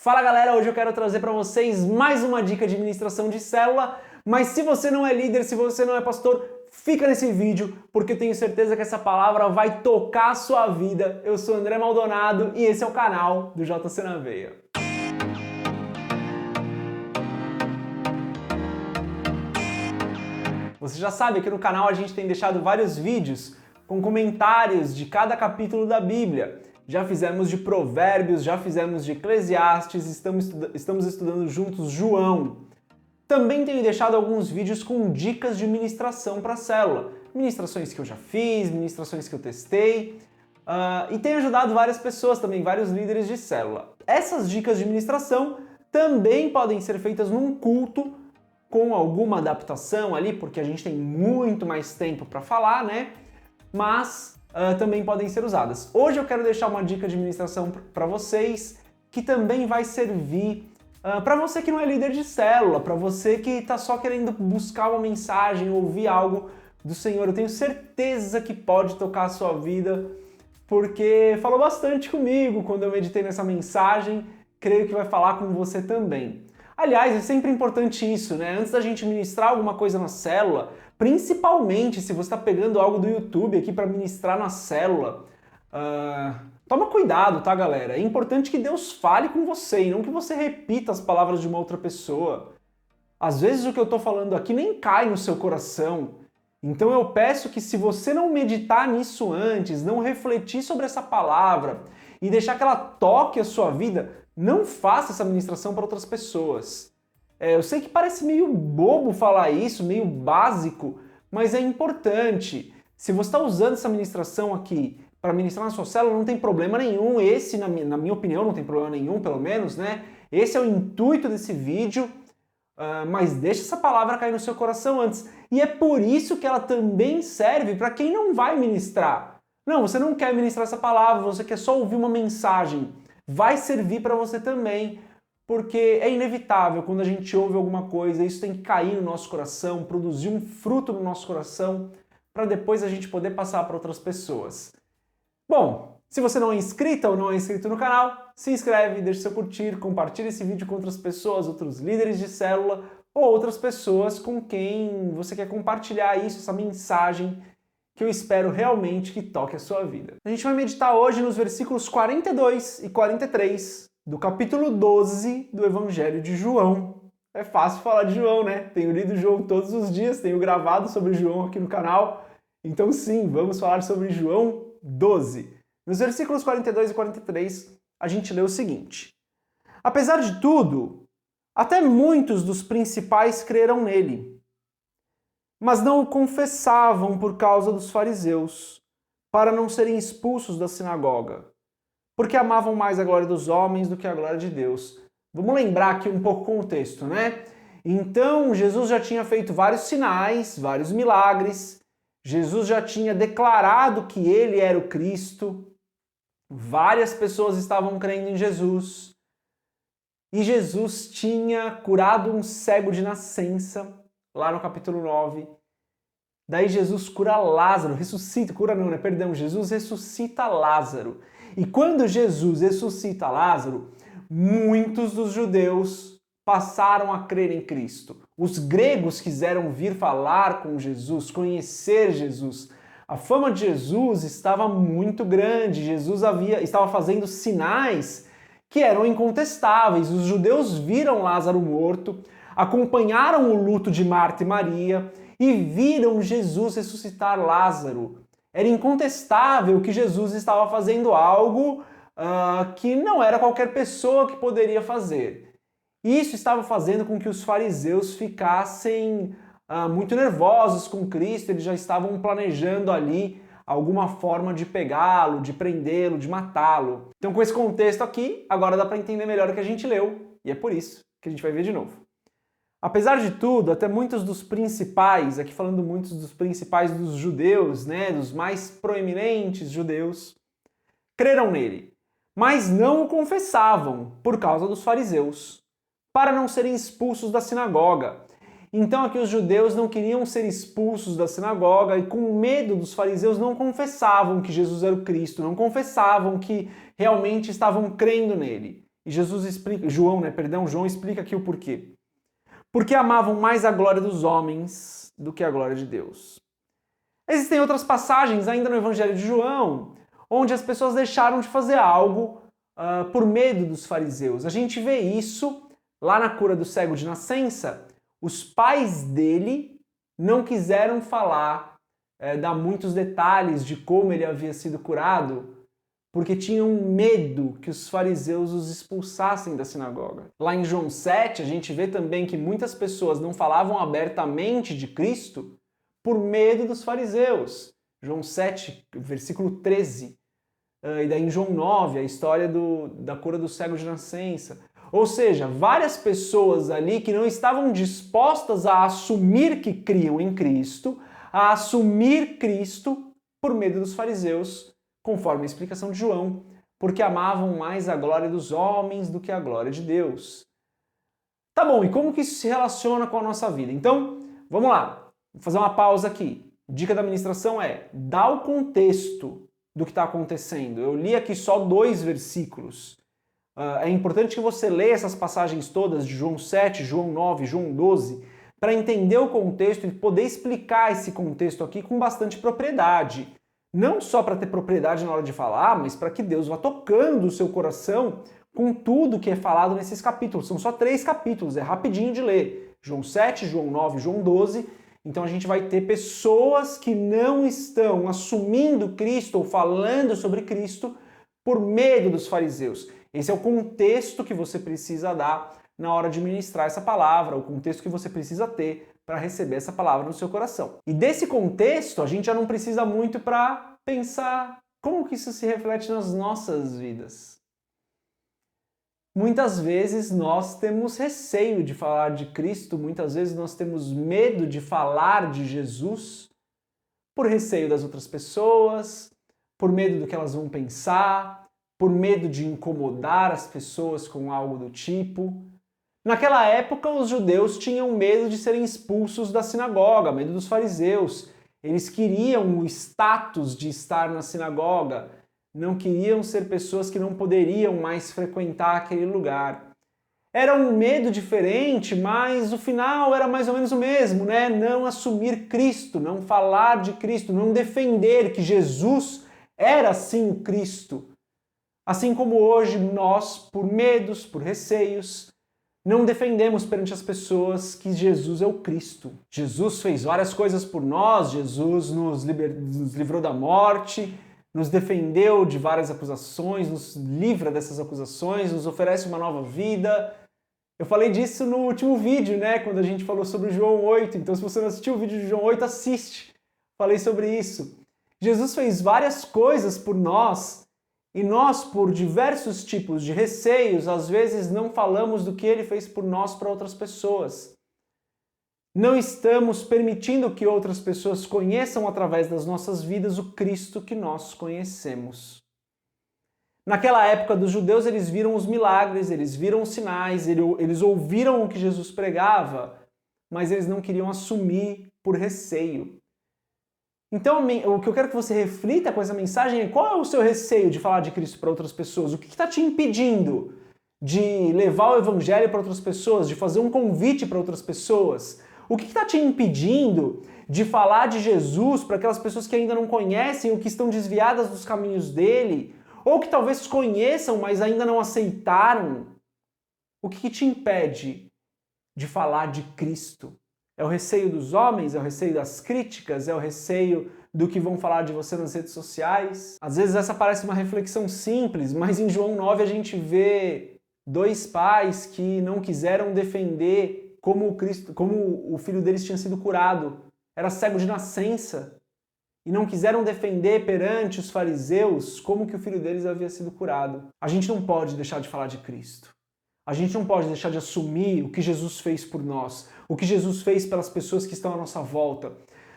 Fala galera, hoje eu quero trazer para vocês mais uma dica de administração de célula, mas se você não é líder, se você não é pastor, fica nesse vídeo porque eu tenho certeza que essa palavra vai tocar a sua vida. Eu sou André Maldonado e esse é o canal do JC na Veia. Você já sabe que no canal a gente tem deixado vários vídeos com comentários de cada capítulo da Bíblia. Já fizemos de Provérbios, já fizemos de Eclesiastes, estamos estudando juntos João. Também tenho deixado alguns vídeos com dicas de ministração para a célula. Ministrações que eu já fiz, ministrações que eu testei. E tenho ajudado várias pessoas também, vários líderes de célula. Essas dicas de ministração também podem ser feitas num culto com alguma adaptação ali, porque a gente tem muito mais tempo para falar, né? Mas também podem ser usadas. Hoje eu quero deixar uma dica de ministração para vocês que também vai servir para você que não é líder de célula, para você que está só querendo buscar uma mensagem, ouvir algo do Senhor. Eu tenho certeza que pode tocar a sua vida, porque falou bastante comigo quando eu meditei nessa mensagem, creio que vai falar com você também. Aliás, é sempre importante isso, né? Antes da gente ministrar alguma coisa na célula, principalmente se você está pegando algo do YouTube aqui para ministrar na célula, toma cuidado, tá, galera? É importante que Deus fale com você e não que você repita as palavras de uma outra pessoa. Às vezes o que eu estou falando aqui nem cai no seu coração. Então eu peço que se você não meditar nisso antes, não refletir sobre essa palavra e deixar que ela toque a sua vida, não faça essa ministração para outras pessoas. Eu sei que parece meio bobo falar isso, meio básico, mas é importante. Se você está usando essa ministração aqui para ministrar na sua célula, não tem problema nenhum. Esse, na minha opinião, não tem problema nenhum, pelo menos, né? Esse é o intuito desse vídeo, mas deixa essa palavra cair no seu coração antes. E é por isso que ela também serve para quem não vai ministrar. Não, você não quer ministrar essa palavra, você quer só ouvir uma mensagem. Vai servir para você também, porque é inevitável quando a gente ouve alguma coisa, isso tem que cair no nosso coração, produzir um fruto no nosso coração, para depois a gente poder passar para outras pessoas. Bom, se você não é inscrita ou não é inscrito no canal, se inscreve, deixa seu curtir, compartilha esse vídeo com outras pessoas, outros líderes de célula ou outras pessoas com quem você quer compartilhar isso, essa mensagem que eu espero realmente que toque a sua vida. A gente vai meditar hoje nos versículos 42 e 43 do capítulo 12 do Evangelho de João. É fácil falar de João, né? Tenho lido João todos os dias, tenho gravado sobre João aqui no canal. Então sim, vamos falar sobre João 12. Nos versículos 42 e 43, a gente lê o seguinte: apesar de tudo, até muitos dos principais creram nele, mas não o confessavam por causa dos fariseus, para não serem expulsos da sinagoga, porque amavam mais a glória dos homens do que a glória de Deus. Vamos lembrar aqui um pouco o contexto, né? Então, Jesus já tinha feito vários sinais, vários milagres, Jesus já tinha declarado que ele era o Cristo, várias pessoas estavam crendo em Jesus, e Jesus tinha curado um cego de nascença, lá no capítulo 9. Daí Jesus cura Lázaro, Jesus ressuscita Lázaro. E quando Jesus ressuscita Lázaro, muitos dos judeus passaram a crer em Cristo. Os gregos quiseram vir falar com Jesus, conhecer Jesus. A fama de Jesus estava muito grande, Jesus estava fazendo sinais que eram incontestáveis. Os judeus viram Lázaro morto, acompanharam o luto de Marta e Maria e viram Jesus ressuscitar Lázaro. Era incontestável que Jesus estava fazendo algo que não era qualquer pessoa que poderia fazer. Isso estava fazendo com que os fariseus ficassem muito nervosos com Cristo, eles já estavam planejando ali alguma forma de pegá-lo, de prendê-lo, de matá-lo. Então, com esse contexto aqui, agora dá para entender melhor o que a gente leu, e é por isso que a gente vai ver de novo. Apesar de tudo, até muitos dos principais, aqui falando muitos dos principais dos judeus, né, dos mais proeminentes judeus, creram nele, mas não o confessavam por causa dos fariseus, para não serem expulsos da sinagoga. Então aqui os judeus não queriam ser expulsos da sinagoga e com medo dos fariseus não confessavam que Jesus era o Cristo, não confessavam que realmente estavam crendo nele. E Jesus explica, João explica aqui o porquê. Porque amavam mais a glória dos homens do que a glória de Deus. Existem outras passagens ainda no Evangelho de João, onde as pessoas deixaram de fazer algo por medo dos fariseus. A gente vê isso lá na cura do cego de nascença. Os pais dele não quiseram dar muitos detalhes de como ele havia sido curado, porque tinham medo que os fariseus os expulsassem da sinagoga. Lá em João 7, a gente vê também que muitas pessoas não falavam abertamente de Cristo por medo dos fariseus. João 7, versículo 13. E daí em João 9, a história da cura do cego de nascença. Ou seja, várias pessoas ali que não estavam dispostas a assumir que criam em Cristo, a assumir Cristo por medo dos fariseus, conforme a explicação de João, porque amavam mais a glória dos homens do que a glória de Deus. Tá bom, e como que isso se relaciona com a nossa vida? Então, vamos lá, vou fazer uma pausa aqui. Dica da ministração é, dá o contexto do que está acontecendo. Eu li aqui só 2 versículos. É importante que você leia essas passagens todas de João 7, João 9, João 12, para entender o contexto e poder explicar esse contexto aqui com bastante propriedade. Não só para ter propriedade na hora de falar, mas para que Deus vá tocando o seu coração com tudo que é falado nesses capítulos. São só 3 capítulos, é rapidinho de ler. João 7, João 9, João 12. Então a gente vai ter pessoas que não estão assumindo Cristo ou falando sobre Cristo por medo dos fariseus. Esse é o contexto que você precisa dar na hora de ministrar essa palavra, o contexto que você precisa ter para receber essa palavra no seu coração. E desse contexto, a gente já não precisa muito para pensar como que isso se reflete nas nossas vidas. Muitas vezes nós temos receio de falar de Cristo, muitas vezes nós temos medo de falar de Jesus por receio das outras pessoas, por medo do que elas vão pensar, por medo de incomodar as pessoas com algo do tipo. Naquela época, os judeus tinham medo de serem expulsos da sinagoga, medo dos fariseus. Eles queriam o status de estar na sinagoga, não queriam ser pessoas que não poderiam mais frequentar aquele lugar. Era um medo diferente, mas o final era mais ou menos o mesmo, né? Não assumir Cristo, não falar de Cristo, não defender que Jesus era sim o Cristo. Assim como hoje nós, por medos, por receios, não defendemos perante as pessoas que Jesus é o Cristo. Jesus fez várias coisas por nós, Jesus nos livrou da morte, nos defendeu de várias acusações, nos livra dessas acusações, nos oferece uma nova vida. Eu falei disso no último vídeo, né? Quando a gente falou sobre João 8. Então, se você não assistiu o vídeo de João 8, assiste. Falei sobre isso. Jesus fez várias coisas por nós e nós, por diversos tipos de receios, às vezes não falamos do que ele fez por nós para outras pessoas. Não estamos permitindo que outras pessoas conheçam através das nossas vidas o Cristo que nós conhecemos. Naquela época dos judeus, eles viram os milagres, eles viram os sinais, eles ouviram o que Jesus pregava, mas eles não queriam assumir por receio. Então, o que eu quero que você reflita com essa mensagem é qual é o seu receio de falar de Cristo para outras pessoas? O que está te impedindo de levar o evangelho para outras pessoas, de fazer um convite para outras pessoas? O que está te impedindo de falar de Jesus para aquelas pessoas que ainda não conhecem ou que estão desviadas dos caminhos dele? Ou que talvez conheçam, mas ainda não aceitaram? O que te impede de falar de Cristo? É o receio dos homens? É o receio das críticas? É o receio do que vão falar de você nas redes sociais? Às vezes essa parece uma reflexão simples, mas em João 9 a gente vê 2 pais que não quiseram defender como o filho deles tinha sido curado. Era cego de nascença. E não quiseram defender perante os fariseus como que o filho deles havia sido curado. A gente não pode deixar de falar de Cristo. A gente não pode deixar de assumir o que Jesus fez por nós, o que Jesus fez pelas pessoas que estão à nossa volta.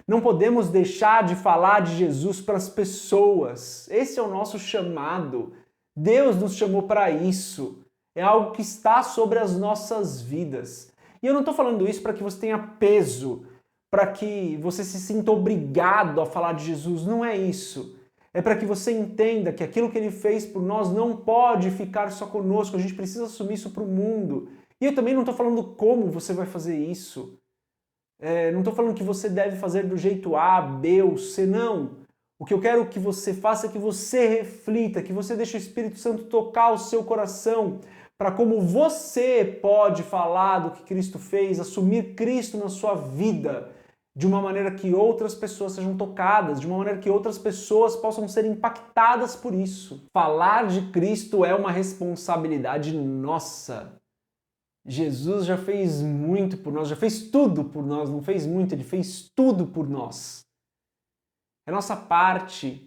Não podemos deixar de falar de Jesus para as pessoas. Esse é o nosso chamado. Deus nos chamou para isso. É algo que está sobre as nossas vidas. E eu não estou falando isso para que você tenha peso, para que você se sinta obrigado a falar de Jesus. Não é isso. É para que você entenda que aquilo que ele fez por nós não pode ficar só conosco, a gente precisa assumir isso para o mundo. E eu também não estou falando como você vai fazer isso. Não estou falando que você deve fazer do jeito A, B ou C, não. O que eu quero que você faça é que você reflita, que você deixe o Espírito Santo tocar o seu coração, para como você pode falar do que Cristo fez, assumir Cristo na sua vida, de uma maneira que outras pessoas sejam tocadas, de uma maneira que outras pessoas possam ser impactadas por isso. Falar de Cristo é uma responsabilidade nossa. Jesus já fez muito por nós, já fez tudo por nós, não fez muito, ele fez tudo por nós. A nossa parte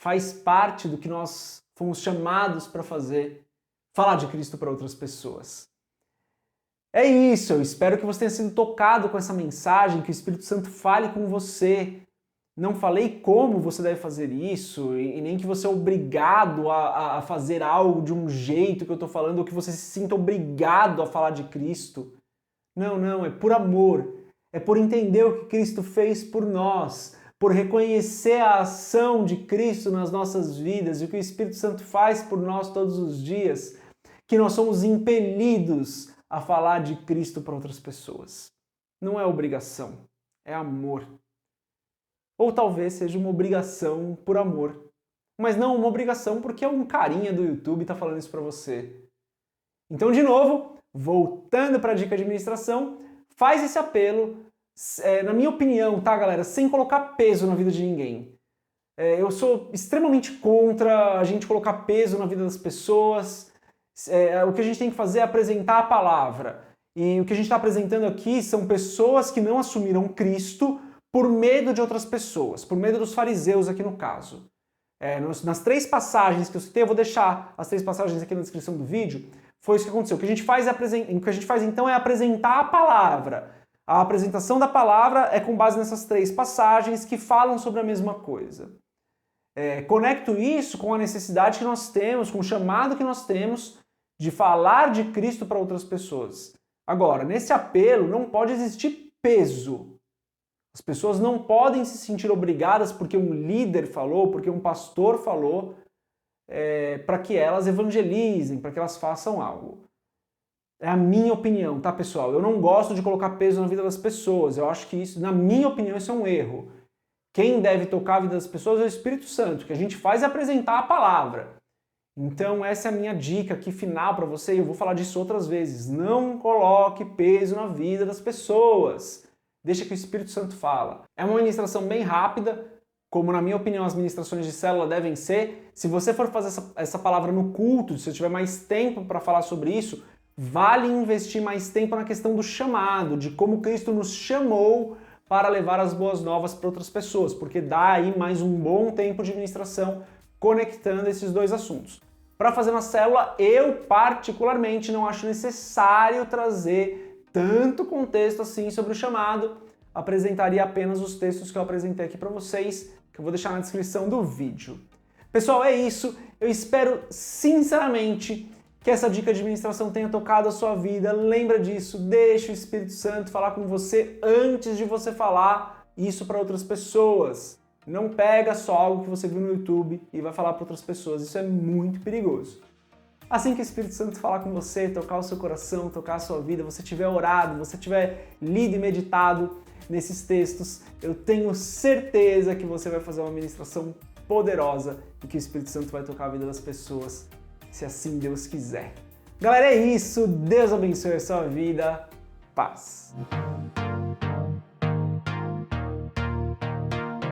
faz parte do que nós fomos chamados para fazer, falar de Cristo para outras pessoas. É isso, eu espero que você tenha sido tocado com essa mensagem, que o Espírito Santo fale com você. Não falei como você deve fazer isso, e nem que você é obrigado a fazer algo de um jeito que eu estou falando, ou que você se sinta obrigado a falar de Cristo. Não, é por amor. É por entender o que Cristo fez por nós, por reconhecer a ação de Cristo nas nossas vidas e o que o Espírito Santo faz por nós todos os dias, que nós somos impelidos a falar de Cristo para outras pessoas. Não é obrigação, é amor. Ou talvez seja uma obrigação por amor, mas não uma obrigação porque é um carinha do YouTube está falando isso para você. Então, de novo, voltando para a dica de administração, faz esse apelo, na minha opinião, tá, galera, sem colocar peso na vida de ninguém. Eu sou extremamente contra a gente colocar peso na vida das pessoas. O que a gente tem que fazer é apresentar a palavra. E o que a gente está apresentando aqui são pessoas que não assumiram Cristo por medo de outras pessoas, por medo dos fariseus aqui no caso. Nas 3 passagens que eu citei, eu vou deixar as 3 passagens aqui na descrição do vídeo, foi isso que aconteceu. O que a gente faz então é apresentar a palavra. A apresentação da palavra é com base nessas 3 passagens que falam sobre a mesma coisa. Conecto isso com a necessidade que nós temos, com o chamado que nós temos de falar de Cristo para outras pessoas. Agora, nesse apelo não pode existir peso. As pessoas não podem se sentir obrigadas porque um líder falou, porque um pastor falou, para que elas evangelizem, para que elas façam algo. É a minha opinião, tá, pessoal? Eu não gosto de colocar peso na vida das pessoas. Eu acho que isso, na minha opinião, isso é um erro. Quem deve tocar a vida das pessoas é o Espírito Santo. O que a gente faz é apresentar a palavra. Então essa é a minha dica aqui final para você, e eu vou falar disso outras vezes. Não coloque peso na vida das pessoas. Deixa que o Espírito Santo fala. É uma ministração bem rápida, como na minha opinião as ministrações de célula devem ser. Se você for fazer essa palavra no culto, se eu tiver mais tempo para falar sobre isso, vale investir mais tempo na questão do chamado, de como Cristo nos chamou para levar as boas novas para outras pessoas, porque dá aí mais um bom tempo de ministração conectando esses 2 assuntos. Para fazer uma célula, eu particularmente não acho necessário trazer tanto contexto assim sobre o chamado, apresentaria apenas os textos que eu apresentei aqui para vocês, que eu vou deixar na descrição do vídeo. Pessoal, é isso. Eu espero sinceramente que essa dica de administração tenha tocado a sua vida. Lembra disso, deixa o Espírito Santo falar com você antes de você falar isso para outras pessoas. Não pega só algo que você viu no YouTube e vai falar para outras pessoas. Isso é muito perigoso. Assim que o Espírito Santo falar com você, tocar o seu coração, tocar a sua vida, você tiver orado, você tiver lido e meditado nesses textos, eu tenho certeza que você vai fazer uma ministração poderosa e que o Espírito Santo vai tocar a vida das pessoas, se assim Deus quiser. Galera, é isso. Deus abençoe a sua vida. Paz.